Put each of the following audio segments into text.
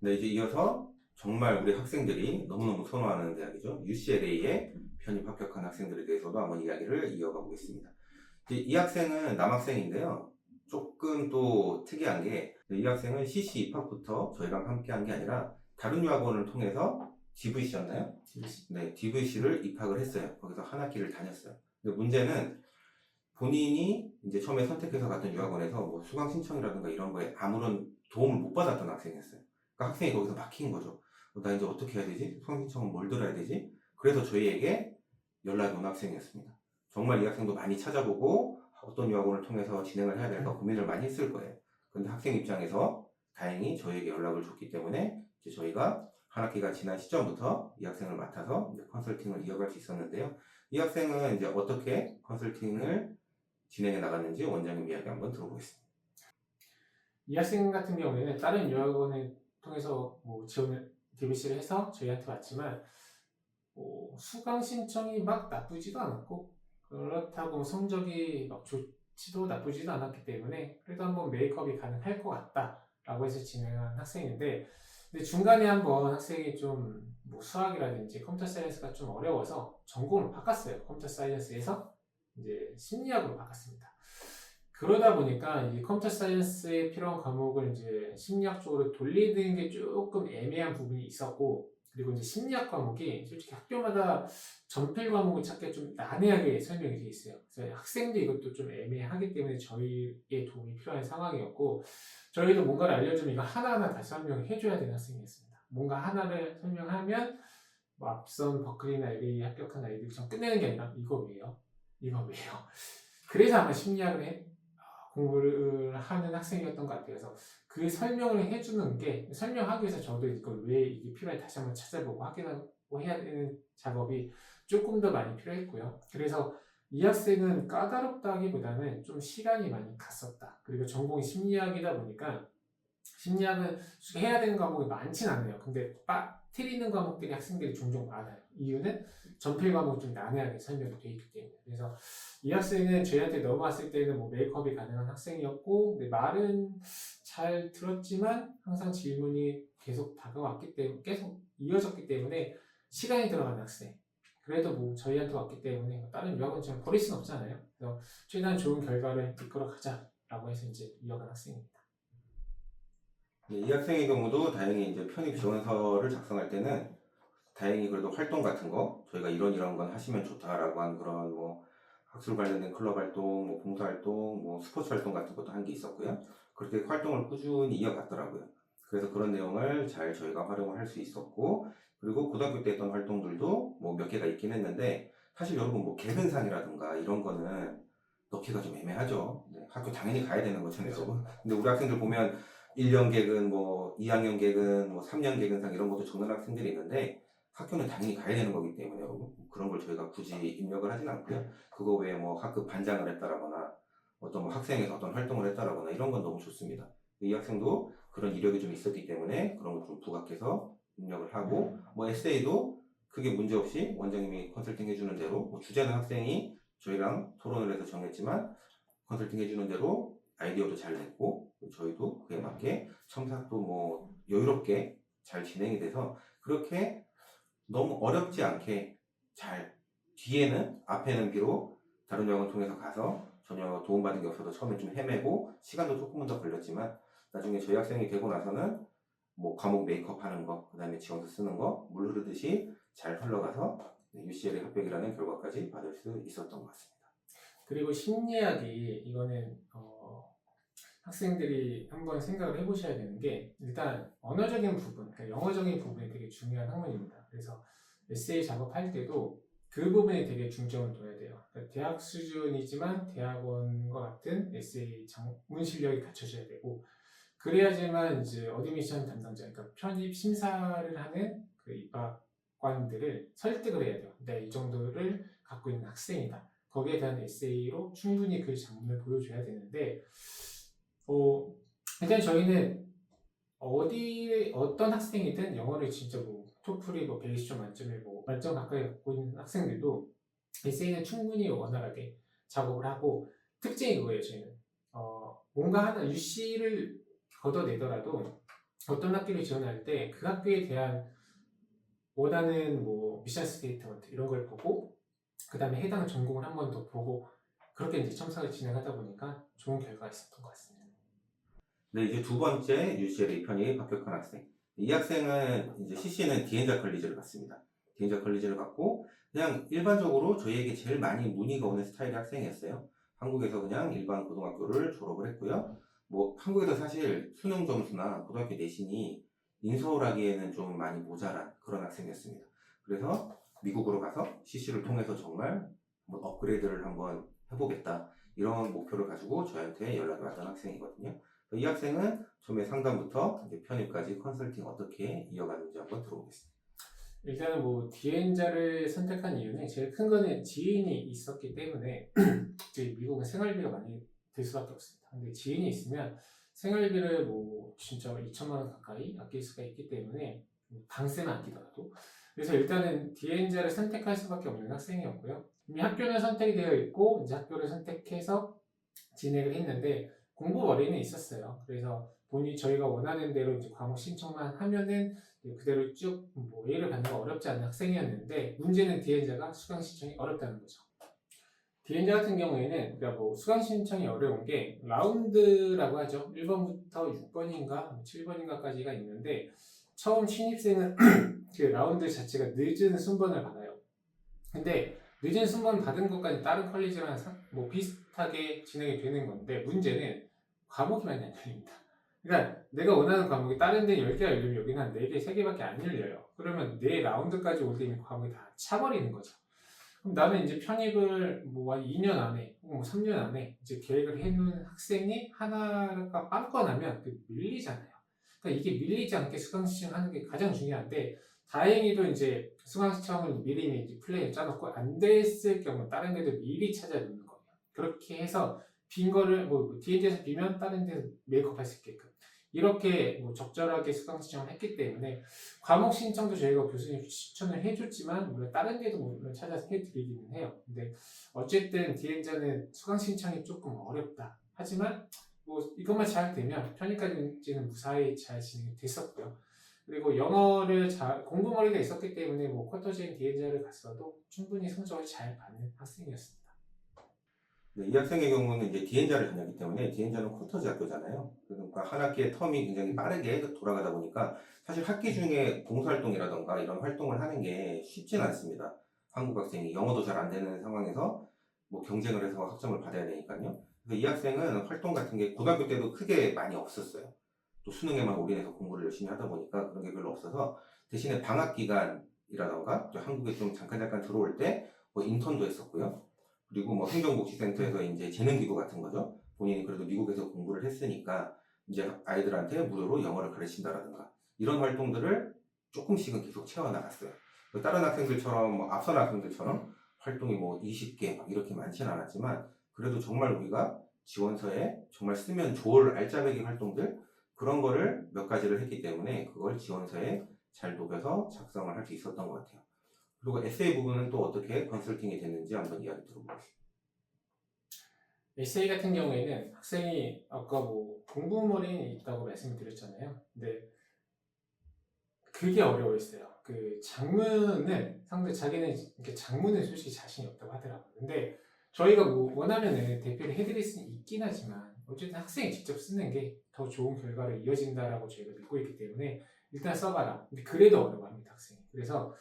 네, 이제 이어서 정말 우리 학생들이 너무너무 선호하는 대학이죠. UCLA에 편입 합격한 학생들에 대해서도 한번 이야기를 이어가 보겠습니다. 이제 이 학생은 남학생인데요. 조금 또 특이한 게 이 학생은 CC 입학부터 저희랑 함께 한 게 아니라 다른 유학원을 통해서 DVC였나요? 네, DVC를 입학을 했어요. 거기서 한 학기를 다녔어요. 근데 문제는 본인이 이제 처음에 선택해서 갔던 유학원에서 뭐 수강 신청이라든가 이런 거에 아무런 도움을 못 받았던 학생이었어요. 그러니까 학생이 거기서 막힌 거죠. 나 이제 어떻게 해야 되지? 수강 신청은 뭘 들어야 되지? 그래서 저희에게 연락이 온 학생이었습니다. 정말 이 학생도 많이 찾아보고 어떤 유학원을 통해서 진행을 해야 될까 고민을 많이 했을 거예요. 근데 학생 입장에서 다행히 저희에게 연락을 줬기 때문에 이제 저희가 한 학기가 지난 시점부터 이 학생을 맡아서 이제 컨설팅을 이어갈 수 있었는데요. 이 학생은 이제 어떻게 컨설팅을 진행해 나갔는지 원장님 이야기 한번 들어보겠습니다. 이 학생 같은 경우에는 다른 유학원을 통해서 뭐 지원을 DBC를 해서 저희한테 왔지만 수강 신청이 막 나쁘지도 않았고 그렇다고 성적이 막 좋지도 나쁘지도 않았기 때문에 그래도 한번 메이크업이 가능할 것 같다라고 해서 진행한 학생인데, 근데 중간에 한번 학생이 좀 뭐 수학이라든지 컴퓨터 사이언스가 좀 어려워서 전공을 바꿨어요. 컴퓨터 사이언스에서 이제 심리학으로 바꿨습니다. 그러다 보니까 이 컴퓨터 사이언스에 필요한 과목을 이제 심리학 쪽으로 돌리는 게 조금 애매한 부분이 있었고, 그리고 이제 심리학 과목이 솔직히 학교마다 전필 과목을 찾기가 좀 난해하게 설명이 되어 있어요. 그래서 학생도 이것도 좀 애매하기 때문에 저희의 도움이 필요한 상황이었고, 저희도 뭔가를 알려주면 이거 하나하나 다시 설명해 줘야 되는 학생이었습니다. 뭔가 하나를 설명하면 뭐 앞선 버클리나 LA 합격한 아이들처럼 끝내는 게 아니라 이거 왜요? 이거 왜요? 그래서 아마 심리학을 공부를 하는 학생이었던 것 같아요. 그래서 그 설명을 해주는 게, 설명하기 위해서 저도 이걸 왜 이게 필요해 다시 한번 찾아보고 확인하고 해야 되는 작업이 조금 더 많이 필요했고요. 그래서 이 학생은 까다롭다기보다는 좀 시간이 많이 갔었다. 그리고 전공이 심리학이다 보니까 심리학은 해야 되는 과목이 많진 않네요. 근데 빠뜨리는 과목들이 학생들이 종종 많아요. 이유는 전필 과목이 좀 난해하게 설명이 되어 있기 때문에. 그래서 이 학생은 저희한테 넘어왔을 때는 뭐 메이크업이 가능한 학생이었고, 근데 말은 잘 들었지만 항상 질문이 계속 다가왔기 때문에, 계속 이어졌기 때문에 시간이 들어간 학생. 그래도 뭐 저희한테 왔기 때문에 다른 유학원처럼 버릴 수는 없잖아요. 그래서 최대한 좋은 결과를 이끌어 가자라고 해서 이제 이어간 학생입니다. 네, 이 학생의 경우도 다행히 이제 편입 지원서를 작성할 때는 다행히 그래도 활동 같은 거 저희가 이런 건 하시면 좋다라고 한 그런 뭐 학술 관련된 클럽 활동, 뭐 봉사 활동, 뭐 스포츠 활동 같은 것도 한 게 있었고요. 그렇게 활동을 꾸준히 이어갔더라고요. 그래서 그런 내용을 잘 저희가 활용을 할 수 있었고, 그리고 고등학교 때 했던 활동들도 뭐 몇 개가 있긴 했는데, 사실 여러분 뭐 개근상이라든가 이런 거는 넣기가 좀 애매하죠. 네, 학교 당연히 가야 되는 거잖아요, 여러분. 근데 우리 학생들 보면 1년 개근, 뭐 2학년 개근, 뭐 3년 개근상 이런 것도 적는 학생들이 있는데, 학교는 당연히 가야 되는 거기 때문에 여러분 그런 걸 저희가 굳이 입력을 하진 않고요. 그거 외에 뭐 학급 반장을 했다라거나 어떤 뭐 학생회에서 어떤 활동을 했다라거나 이런 건 너무 좋습니다. 이 학생도 그런 이력이 좀 있었기 때문에 그런 걸 좀 부각해서 입력을 하고, 뭐 에세이도 크게 문제없이 원장님이 컨설팅 해주는 대로, 뭐 주제는 학생이 저희랑 토론을 해서 정했지만 컨설팅 해주는 대로 아이디어도 잘 냈고, 저희도 그에 맞게 첨삭도 뭐 여유롭게 잘 진행이 돼서 그렇게 너무 어렵지 않게 잘, 뒤에는 앞에는 비록 다른 영역을 통해서 가서 전혀 도움받은 게 없어서 처음에 좀 헤매고 시간도 조금은 더 걸렸지만 나중에 저희 학생이 되고 나서는 뭐 과목 메이크업 하는 거, 그 다음에 지원서 쓰는 거 물 흐르듯이 잘 흘러가서 UCLA 합격이라는 결과까지 받을 수 있었던 것 같습니다. 그리고 심리학이 이거는 학생들이 한번 생각을 해보셔야 되는 게, 일단 언어적인 부분, 그러니까 영어적인 부분이 되게 중요한 학문입니다. 그래서 에세이 작업할 때도 그 부분에 되게 중점을 둬야 돼요. 그러니까 대학 수준이지만 대학원과 같은 에세이 장문 실력이 갖춰져야 되고, 그래야지만 이제 어드미션 담당자, 그러니까 편입 심사를 하는 그 입학관들을 설득을 해야 돼요. 네, 이 정도를 갖고 있는 학생이다. 거기에 대한 에세이로 충분히 그 장문을 보여줘야 되는데, 일단 저희는 어떤 학생이든 영어를 진짜 뭐 토플이 뭐 120점 만점에 뭐 만점 가까이 갖고 있는 학생들도 에세이는 충분히 원활하게 작업을 하고, 특징이 그거예요. 저희는 뭔가 하나 UC를 걷어내더라도 어떤 학교를 지원할 때 그 학교에 대한 원하는 뭐 미션 스테이트먼트 이런 걸 보고 그 다음에 해당 전공을 한 번 더 보고 그렇게 이제 첨삭을 진행하다 보니까 좋은 결과가 있었던 것 같습니다. 네, 이제 두 번째 UCLA 편입 합격한 학생. 이 학생은 이제 CC는 디엔자 컬리지를 갔습니다. 디엔자 컬리지를 갔고 그냥 일반적으로 저희에게 제일 많이 문의가 오는 스타일의 학생이었어요. 한국에서 그냥 일반 고등학교를 졸업을 했고요. 뭐 한국에서 사실 수능 점수나 고등학교 내신이 인서울하기에는 좀 많이 모자란 그런 학생이었습니다. 그래서 미국으로 가서 CC를 통해서 정말 한번 업그레이드를 한번 해보겠다 이런 목표를 가지고 저한테 연락이 왔던 학생이거든요. 이 학생은 처음에 상담부터 이제 편입까지 컨설팅 어떻게 이어가는지 한번 들어보겠습니다. 일단은 뭐 디엔자를 선택한 이유는 제일 큰 거는 지인이 있었기 때문에 이제 미국은 생활비가 많이 들 수밖에 없습니다. 근데 지인이 있으면 생활비를 뭐 진짜 2천만 원 가까이 아낄 수가 있기 때문에 방세만 아끼더라도 그래서 일단은 디엔자를 선택할 수밖에 없는 학생이었고요. 이미 학교는 선택이 되어 있고 이제 학교를 선택해서 진행을 했는데 공부 머리는 있었어요. 그래서 본인이 저희가 원하는 대로 이제 과목 신청만 하면은 그대로 쭉 뭐 A를 받는 거 어렵지 않은 학생이었는데 문제는 디엔자가 수강 신청이 어렵다는 거죠. 디엔자 같은 경우에는 그러니까 뭐 수강 신청이 어려운 게 라운드라고 하죠. 1번부터 6번인가 7번인가까지가 있는데 처음 신입생은 그 라운드 자체가 늦은 순번을 받아요. 근데 늦은 순번 받은 것까지 다른 컬리지랑 뭐 비슷하게 진행이 되는 건데 문제는 과목이 많이 안 열립니다. 그러니까 내가 원하는 과목이 다른 데 10개가 열리면 여기는 한 4개, 3개밖에 안 열려요. 그러면 내 라운드까지 올 때 이미 과목이 다 차버리는 거죠. 그럼 나는 이제 편입을 뭐 한 2년 안에, 혹은 뭐 3년 안에 이제 계획을 해놓은 학생이 하나가 빵꾸 나면 밀리잖아요. 그러니까 이게 밀리지 않게 수강 신청하는 게 가장 중요한데 다행히도 이제 수강 신청을 미리 이제 플랜을 짜놓고 안 됐을 경우 다른 데도 미리 찾아놓는 거예요. 그렇게 해서 빈 거를 뭐 DND에서 비면 다른 데서 메이크업 할 수 있게끔 이렇게 뭐 적절하게 수강 신청을 했기 때문에 과목 신청도 저희가 교수님 추천을 해줬지만 물론 다른 데도 물론 찾아서 해드리기는 해요. 근데 어쨌든 디엔자는 수강 신청이 조금 어렵다. 하지만 뭐 이것만 잘 되면 편입까지는 무사히 잘 진행이 됐었고요. 그리고 영어를 잘 공부머리가 있었기 때문에 뭐 쿼터제인 디엔자를 갔어도 충분히 성적을 잘 받는 학생이었습니다. 네, 이 학생의 경우는 이제 디엔자를 다녔기 때문에 디엔자는 쿼터제 학교잖아요. 그러니까 한 학기의 텀이 굉장히 빠르게 돌아가다 보니까 사실 학기 중에 봉사활동이라던가 이런 활동을 하는 게 쉽진 않습니다. 한국 학생이 영어도 잘 안 되는 상황에서 뭐 경쟁을 해서 학점을 받아야 되니까요. 그래서 이 학생은 활동 같은 게 고등학교 때도 크게 많이 없었어요. 또 수능에만 올인해서 공부를 열심히 하다 보니까 그런 게 별로 없어서 대신에 방학 기간이라던가 또 한국에 좀 잠깐 들어올 때 뭐 인턴도 했었고요. 그리고 뭐 행정복지센터에서 이제 재능기부 같은 거죠. 본인이 그래도 미국에서 공부를 했으니까 이제 아이들한테 무료로 영어를 가르친다라든가 이런 활동들을 조금씩은 계속 채워나갔어요. 다른 학생들처럼 뭐 앞선 학생들처럼 활동이 뭐 20개 막 이렇게 많지는 않았지만 그래도 정말 우리가 지원서에 정말 쓰면 좋을 알짜배기 활동들 그런 거를 몇 가지를 했기 때문에 그걸 지원서에 잘 녹여서 작성을 할 수 있었던 것 같아요. 그리고 에세이 부분은 또 어떻게 컨설팅이 됐는지 한번 이야기 들어보겠습니다. 에세이 같은 경우에는 학생이 아까 뭐 공부머리는 있다고 말씀을 드렸잖아요. 근데 그게 어려워했어요. 그 장문은 상대 자기는 이렇게 장문은 솔직히 자신이 없다고 하더라고요. 근데 저희가 뭐 원하면은 대표를 해드릴 수는 있긴 하지만 어쨌든 학생이 직접 쓰는 게 더 좋은 결과로 이어진다라고 저희가 믿고 있기 때문에 일단 써봐라. 근데 그래도 어려워합니다 학생이. 그래서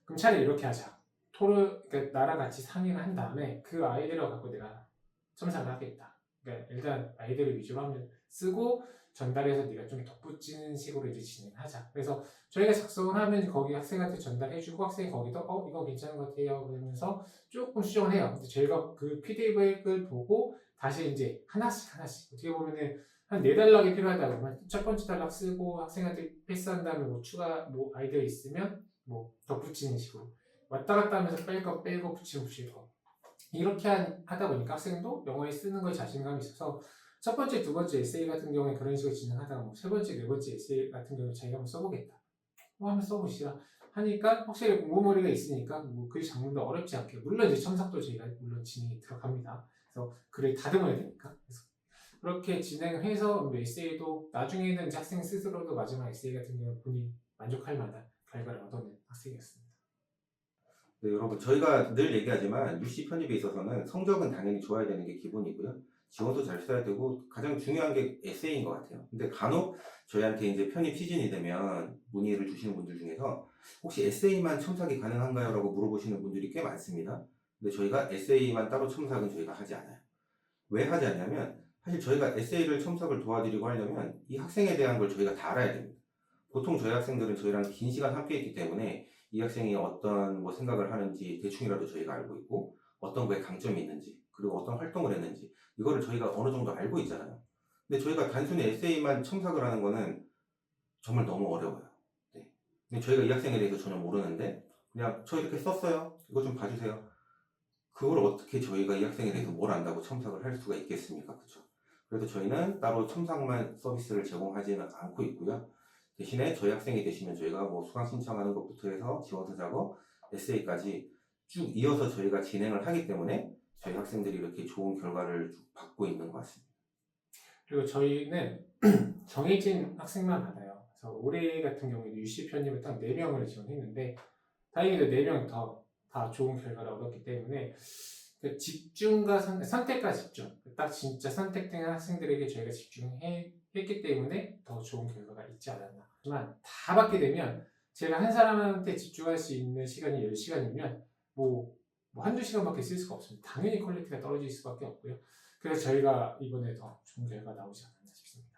그럼 차라리 이렇게 하자. 그러니까 나랑 같이 상의를 한 다음에 그 아이디어를 갖고 내가 첨삭을 하겠다. 그러니까 일단 아이디어를 위주로 하면 쓰고 전달해서 네가 좀 덧붙이는 식으로 이제 진행하자. 그래서 저희가 작성을 하면 거기 학생한테 전달해주고 학생이 거기도 이거 괜찮은 것 같아요 그러면서 조금 수정을 해요. 근데 저희가 그 PDF를 보고 다시 이제 하나씩 어떻게 보면은 한 4단락이 필요하다 그러면 첫 번째 단락 쓰고 학생한테 패스한 다음에 뭐 추가 뭐 아이디어 있으면 뭐 덧붙이는 식으로 왔다 갔다 하면서 빼고 붙이고 이렇게 하다 보니까 학생도 영어에 쓰는 거에 자신감이 있어서 첫 번째, 두 번째 에세이 같은 경우에 그런 식으로 진행하다가 뭐 세 번째, 네 번째 에세이 같은 경우에 자기가 한번 써보겠다. 한번 써보시라 하니까 확실히 공부머리가 있으니까 뭐 그 장문도 어렵지 않게 물론 이제 첨삭도 저희가 물론 진행이 들어갑니다. 그래서 글을 다듬어야 되니까 그래서 그렇게 진행을 해서 에세이도 나중에는 이제 학생 스스로도 마지막 에세이 같은 경우는 본인이 만족할 만한 결과를 얻어낸 학생이었습니다. 네, 여러분 저희가 늘 얘기하지만 UC 편입에 있어서는 성적은 당연히 좋아야 되는 게 기본이고요. 지원도 잘 써야 되고 가장 중요한 게 에세이인 것 같아요. 근데 간혹 저희한테 이제 편입 시즌이 되면 문의를 주시는 분들 중에서 혹시 에세이만 첨삭이 가능한가요? 라고 물어보시는 분들이 꽤 많습니다. 근데 저희가 에세이만 따로 첨삭은 저희가 하지 않아요. 왜 하지 않냐면 사실 저희가 에세이를 첨삭을 도와드리고 하려면 이 학생에 대한 걸 저희가 다 알아야 됩니다. 보통 저희 학생들은 저희랑 긴 시간 함께 했기 때문에 이 학생이 어떤 뭐 생각을 하는지 대충이라도 저희가 알고 있고 어떤 거에 강점이 있는지 그리고 어떤 활동을 했는지 이거를 저희가 어느 정도 알고 있잖아요. 근데 저희가 단순히 에세이만 첨삭을 하는 거는 정말 너무 어려워요. 네. 근데 저희가 이 학생에 대해서 전혀 모르는데 그냥 저 이렇게 썼어요. 이거 좀 봐주세요. 그걸 어떻게 저희가 이 학생에 대해서 뭘 안다고 첨삭을 할 수가 있겠습니까? 그렇죠? 그래서 저희는 따로 첨삭만 서비스를 제공하지는 않고 있고요. 대신에 저희 학생이 되시면 저희가 뭐 수강 신청하는 것부터 해서 지원서 작업, 에세이까지 쭉 이어서 저희가 진행을 하기 때문에 저희 학생들이 이렇게 좋은 결과를 쭉 받고 있는 것 같습니다. 그리고 저희는 정해진 학생만 받아요. 그래서 올해 같은 경우에도 UC 편입을 딱 4명을 지원했는데 다행히도 4명 다 좋은 결과를 얻었기 때문에 그 집중과 선택과 집중 딱 진짜 선택된 학생들에게 저희가 집중했기 때문에 더 좋은 결과가 있지 않았나. 하지만 다 받게 되면 제가 한 사람한테 집중할 수 있는 시간이 10시간이면 뭐 한두 시간밖에 쓸 수가 없습니다. 당연히 퀄리티가 떨어질 수밖에 없고요. 그래서 저희가 이번에 더 좋은 결과 나오지 않았나 싶습니다.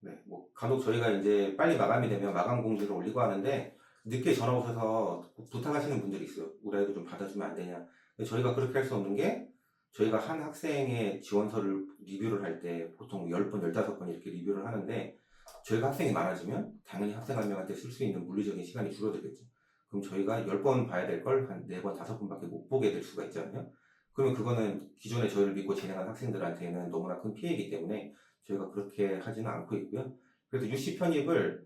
네, 뭐 간혹 저희가 이제 빨리 마감이 되면 마감 공지를 올리고 하는데 늦게 전화 오셔서 부탁하시는 분들이 있어요. 우리 아이도 좀 받아주면 안 되냐. 근데 저희가 그렇게 할 수 없는 게 저희가 한 학생의 지원서를 리뷰를 할 때 보통 10번, 15번 이렇게 리뷰를 하는데 저희가 학생이 많아지면 당연히 학생 한 명한테 쓸 수 있는 물리적인 시간이 줄어들겠죠. 그럼 저희가 10번 봐야 될 걸 한 4번, 5번밖에 못 보게 될 수가 있잖아요. 그러면 그거는 기존에 저희를 믿고 진행한 학생들한테는 너무나 큰 피해이기 때문에 저희가 그렇게 하지는 않고 있고요. 그래서 UC 편입을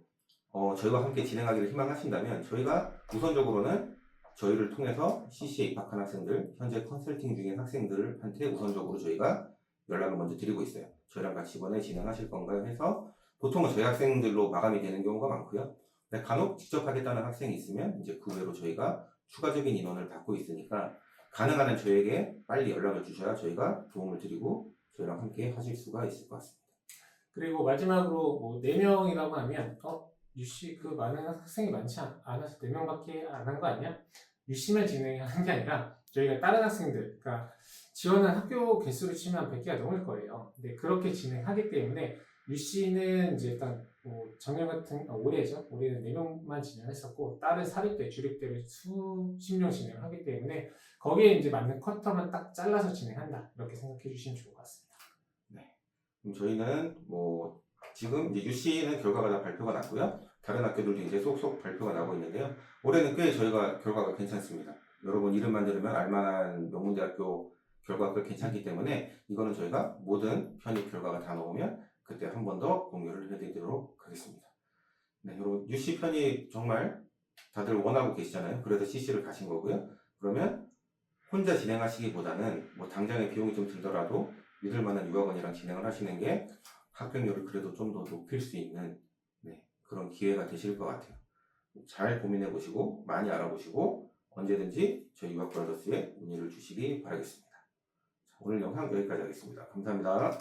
저희와 함께 진행하기를 희망하신다면 저희가 우선적으로는 저희를 통해서 CC에 입학한 학생들, 현재 컨설팅 중인 학생들한테 우선적으로 저희가 연락을 먼저 드리고 있어요. 저희랑 같이 이번에 진행하실 건가요? 해서 보통은 저희 학생들로 마감이 되는 경우가 많고요. 근데 간혹 직접 하겠다는 학생이 있으면 이제 그 외로 저희가 추가적인 인원을 받고 있으니까 가능한 한 저희에게 빨리 연락을 주셔야 저희가 도움을 드리고 저희랑 함께 하실 수가 있을 것 같습니다. 그리고 마지막으로 뭐 4명이라고 하면 UC 그 많은 학생이 많지 않아서 4명밖에 안 한 거 아니야? UC만 진행하는 게 아니라 저희가 다른 학생들, 그러니까 지원한 학교 개수를 치면 한 100개가 넘을 거예요. 근데 그렇게 진행하기 때문에 UC는 이제 일단 뭐 작년 같은 올해죠. 올해는 4명만 진행했었고 다른 사립대, 주립대를 수십 명 진행하기 때문에 거기에 이제 맞는 쿼터만 딱 잘라서 진행한다. 이렇게 생각해 주시면 좋을 것 같습니다. 네. 그럼 저희는 뭐 지금 이제 UC는 결과가 다 발표가 났고요. 다른 학교들도 이제 속속 발표가 나고 있는데요. 올해는 꽤 저희가 결과가 괜찮습니다. 여러분 이름만 들으면 알만한 명문대학교 결과가 괜찮기 때문에 이거는 저희가 모든 편입 결과가 다 나오면 그때 한 번 더 공유를 해드리도록 하겠습니다. 네, 여러분 UC 편입 정말 다들 원하고 계시잖아요. 그래서 CC를 가신 거고요. 그러면 혼자 진행하시기보다는 뭐 당장의 비용이 좀 들더라도 믿을 만한 유학원이랑 진행을 하시는 게 합격률을 그래도 좀 더 높일 수 있는 그런 기회가 되실 것 같아요. 잘 고민해 보시고 많이 알아보시고 언제든지 저희 유학브라더스에 문의를 주시기 바라겠습니다. 오늘 영상 여기까지 하겠습니다. 감사합니다.